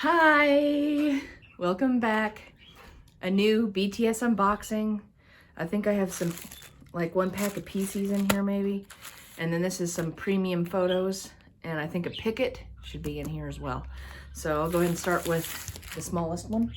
Hi! Welcome back. A new BTS unboxing. I think I have some, like one pack of PCs in here maybe. And then this is some premium photos. And I think a Picket should be in here as well. So I'll go ahead and start with the smallest one.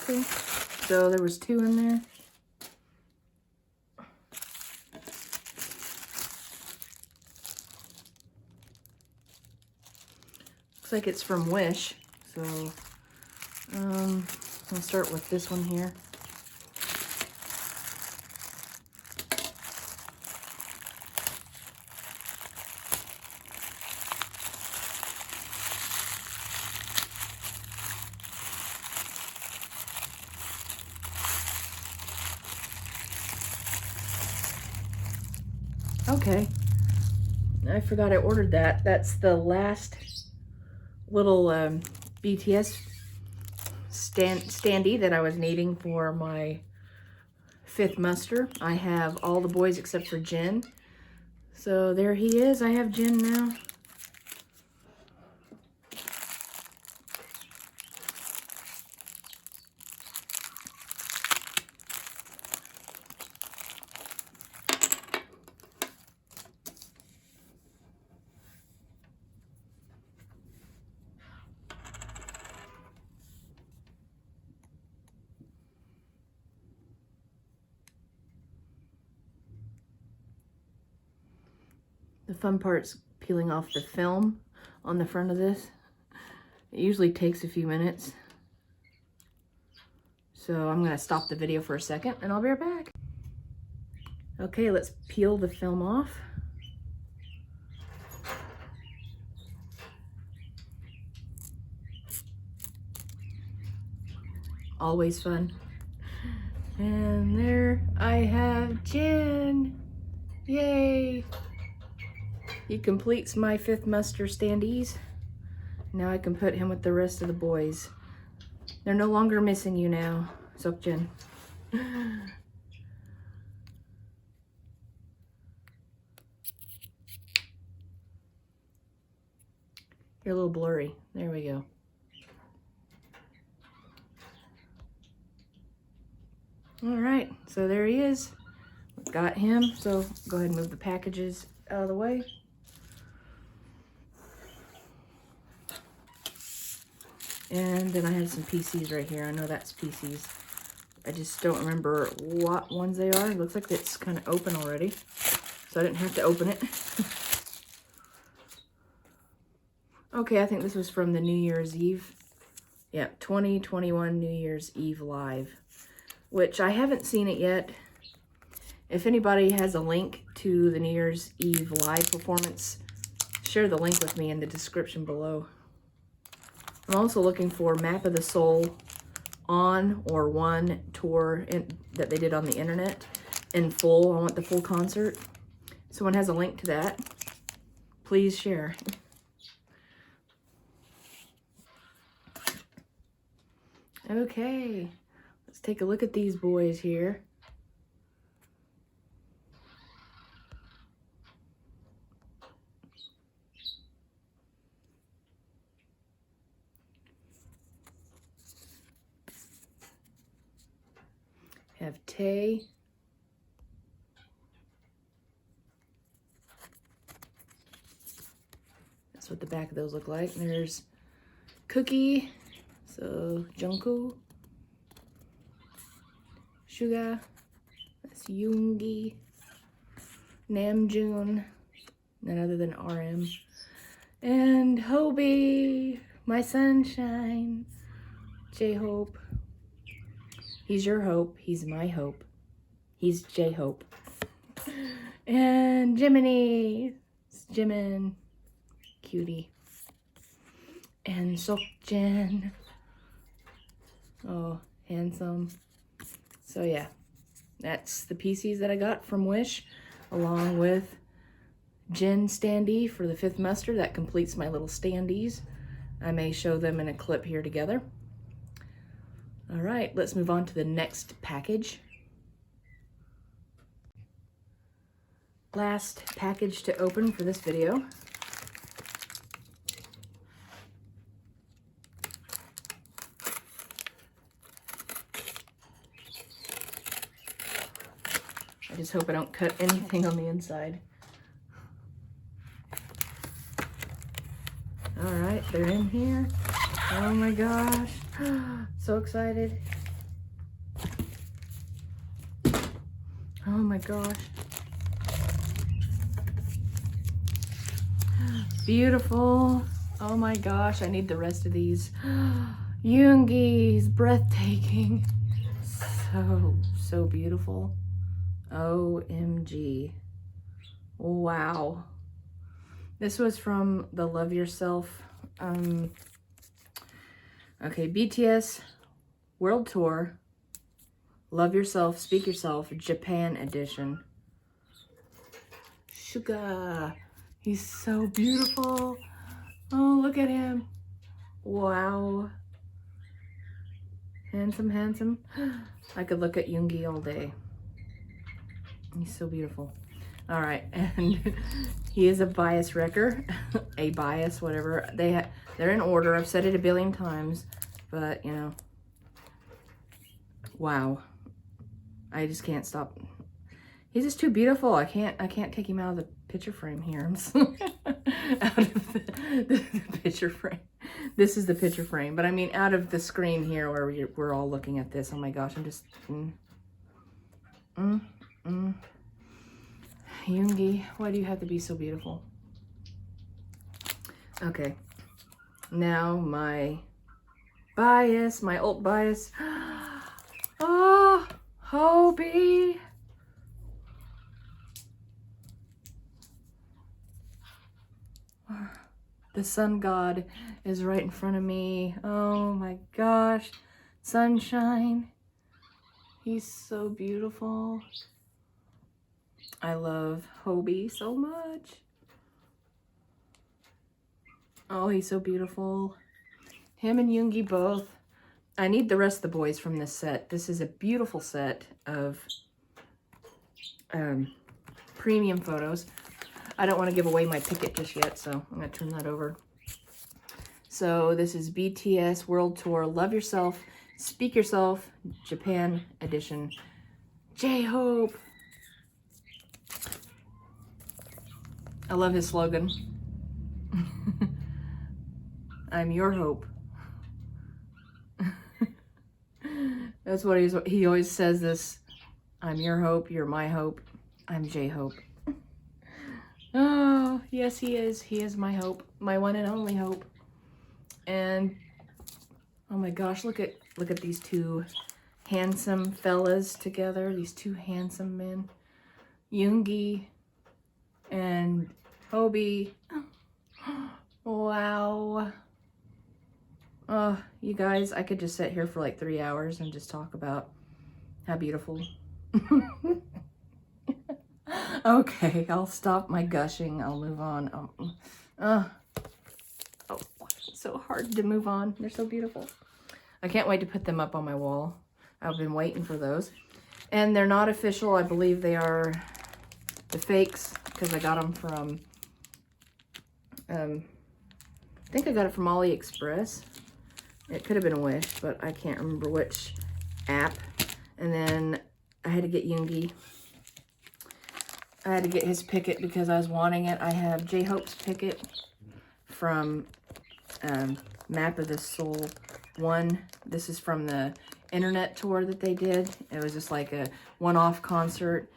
Okay, so there was 2 in there. Looks like it's from Wish. So I'll start with this one here. Okay, I forgot I ordered that. That's the last little BTS standee that I was needing for my 5th muster. I have all the boys except for Jin. So there he is. I have Jin now. The fun part's peeling off the film on the front of this. It usually takes a few minutes. So I'm gonna stop the video for a second and I'll be right back. Okay, let's peel the film off. Always fun. And there I have Jin. Yay! He completes my 5th muster standees. Now I can put him with the rest of the boys. They're no longer missing you now, Seokjin. You're a little blurry. There we go. All right, so there he is. Got him, so go ahead and move the packages out of the way. And then I have some PCs right here. I know that's PCs. I just don't remember what ones they are. It looks like it's kind of open already, so I didn't have to open it. Okay, I think this was from the New Year's Eve. Yeah, 2021 New Year's Eve Live, which I haven't seen it yet. If anybody has a link to the New Year's Eve Live performance, share the link with me in the description below. I'm also looking for Map of the Soul on or one tour that they did on the internet in full. I want the full concert. Someone has a link to that, please share. Okay, let's take a look at these boys here. Have Tay. That's what the back of those look like. There's Cookie. So Jungkook. Suga. That's Yoongi. Namjoon. None other than RM. And Hobie. My sunshine. J-Hope. He's your hope. He's my hope. He's J-Hope. And Jiminy. It's Jimin. Cutie. And Seokjin. Oh, handsome. So yeah, That's the PCs that I got from Wish, along with gin standee for the 5th muster. That completes my little standees. I may show them in a clip here together. All right, let's move on to the next package. Last package to open for this video. I just hope I don't cut anything on the inside. All right, they're in here. Oh my gosh, so excited. Oh my gosh. Beautiful. Oh my gosh, I need the rest of these. Yoongi's breathtaking. So beautiful. OMG. Wow. This was from the Love Yourself, okay, BTS World Tour, Love Yourself, Speak Yourself, Japan edition. Suga. He's so beautiful. Oh, look at him. Wow. Handsome, handsome. I could look at Yoongi all day. He's so beautiful. All right, and he is a bias wrecker, a bias, whatever. They're in order. I've said it a billion times, but you know, wow. I just can't stop. He's just too beautiful. I can't take him out of the picture frame here. Out of the picture frame. This is the picture frame, but I mean out of the screen here where we're all looking at this. Oh my gosh, I'm just. Yoongi, why do you have to be so beautiful? Okay, now my bias, my alt bias. Oh, Hobie. The sun god is right in front of me. Oh my gosh, sunshine. He's so beautiful. I love Hobie so much. Oh, he's so beautiful. Him and Yoongi both. I need the rest of the boys from this set. This is a beautiful set of premium photos. I don't want to give away my Picket just yet, so I'm going to turn that over. So this is BTS World Tour, Love Yourself, Speak Yourself, Japan edition. J-Hope. I love his slogan. I'm your hope. That's what he always says this. I'm your hope, you're my hope, I'm J-Hope. Oh, yes he is. He is my hope, my one and only hope. And oh my gosh, look at these two handsome fellas together, these two handsome men. Yoongi and Hobie. Wow. Oh, you guys, I could just sit here for like 3 hours and just talk about how beautiful. Okay, I'll stop my gushing. I'll move on. Oh, it's so hard to move on. They're so beautiful. I can't wait to put them up on my wall. I've been waiting for those. And they're not official. I believe they are the fakes because I got them from, I think I got it from AliExpress. It could have been a Wish, but I can't remember which app. And then I had to get Yoongi. I had to get his Picket because I was wanting it. I have J-Hope's Picket from Map of the Soul 1. This is from the internet tour that they did. It was just like a one-off concert.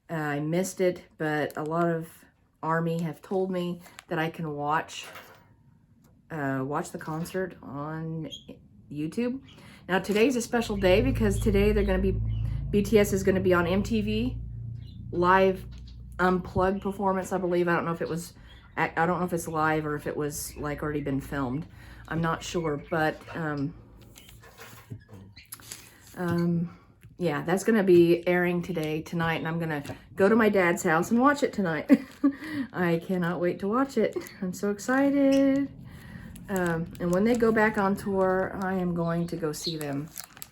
I missed it, but a lot of ARMY have told me that I can watch the concert on YouTube. Now today's a special day because today BTS is going to be on MTV live unplugged performance, I believe. I don't know if it's live or if it was like already been filmed. I'm not sure, but yeah, that's going to be airing tonight, and I'm going to go to my dad's house and watch it tonight. I cannot wait to watch it. I'm so excited. And when they go back on tour, I am going to go see them.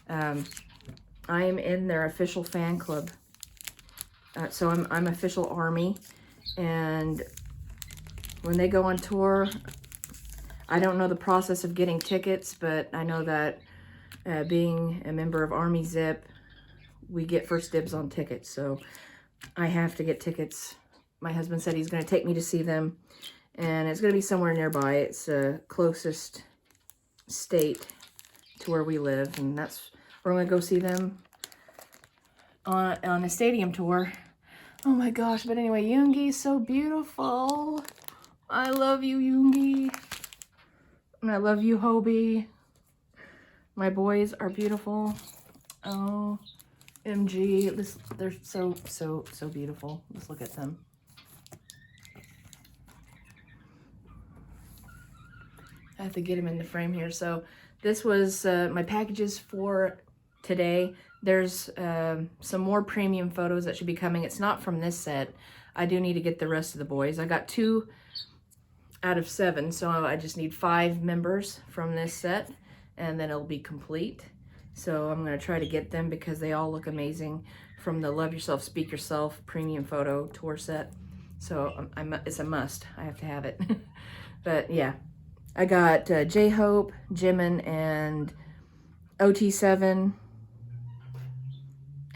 I am in their official fan club. So I'm official ARMY, and when they go on tour, I don't know the process of getting tickets, but I know that being a member of Army Zip, we get first dibs on tickets, so I have to get tickets. My husband said he's going to take me to see them, and it's going to be somewhere nearby. It's the closest state to where we live, and that's where I'm going to go see them on a stadium tour. Oh my gosh, but anyway, Yoongi's so beautiful. I love you, Yoongi. And I love you, Hobie. My boys are beautiful. Oh, MG. They're so beautiful. Let's look at them. I have to get them in the frame here. So this was my packages for today. There's some more premium photos that should be coming. It's not from this set. I do need to get the rest of the boys. I got 2 out of 7, so I just need 5 members from this set, and then it'll be complete. So I'm going to try to get them because they all look amazing from the Love Yourself, Speak Yourself premium photo tour set. So it's a must. I have to have it. But yeah, I got J-Hope, Jimin, and OT7,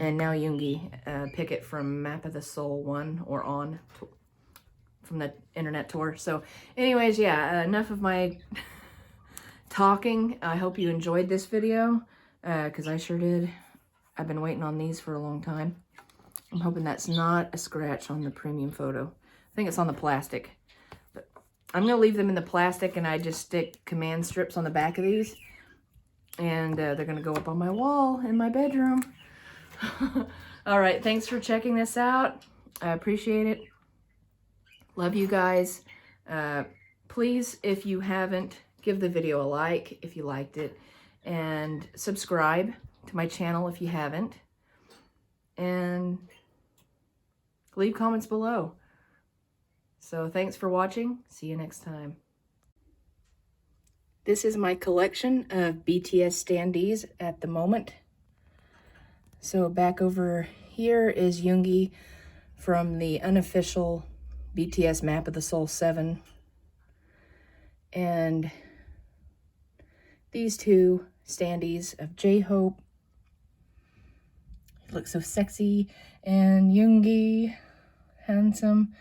and now Yoongi, Picket from Map of the Soul 1 or On from the internet tour. So anyways, yeah, enough of my talking. I hope you enjoyed this video, because I sure did. I've been waiting on these for a long time. I'm hoping that's not a scratch on the premium photo. I think it's on the plastic. But I'm going to leave them in the plastic, and I just stick command strips on the back of these. And they're going to go up on my wall in my bedroom. All right, thanks for checking this out. I appreciate it. Love you guys. Please, if you haven't, give the video a like if you liked it, and subscribe to my channel if you haven't, and leave comments below. So thanks for watching. See you next time. This is my collection of BTS standees at the moment. So back over here is Yoongi from the unofficial BTS Map of the Soul 7. And these 2 standees of J-Hope. He looks so sexy. And Yoongi, handsome.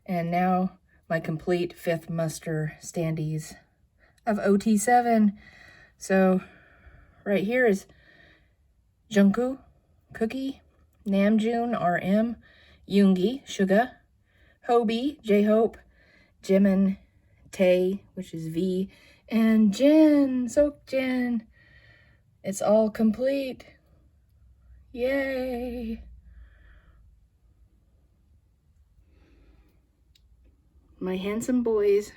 And now my complete 5th muster standees of OT7. So right here is Jungkook, Cookie, Namjoon, RM, Yoongi, Suga, Hobie, J-Hope, Jimin, Tae, which is V, and Jin, Seokjin. It's all complete. Yay! My handsome boys.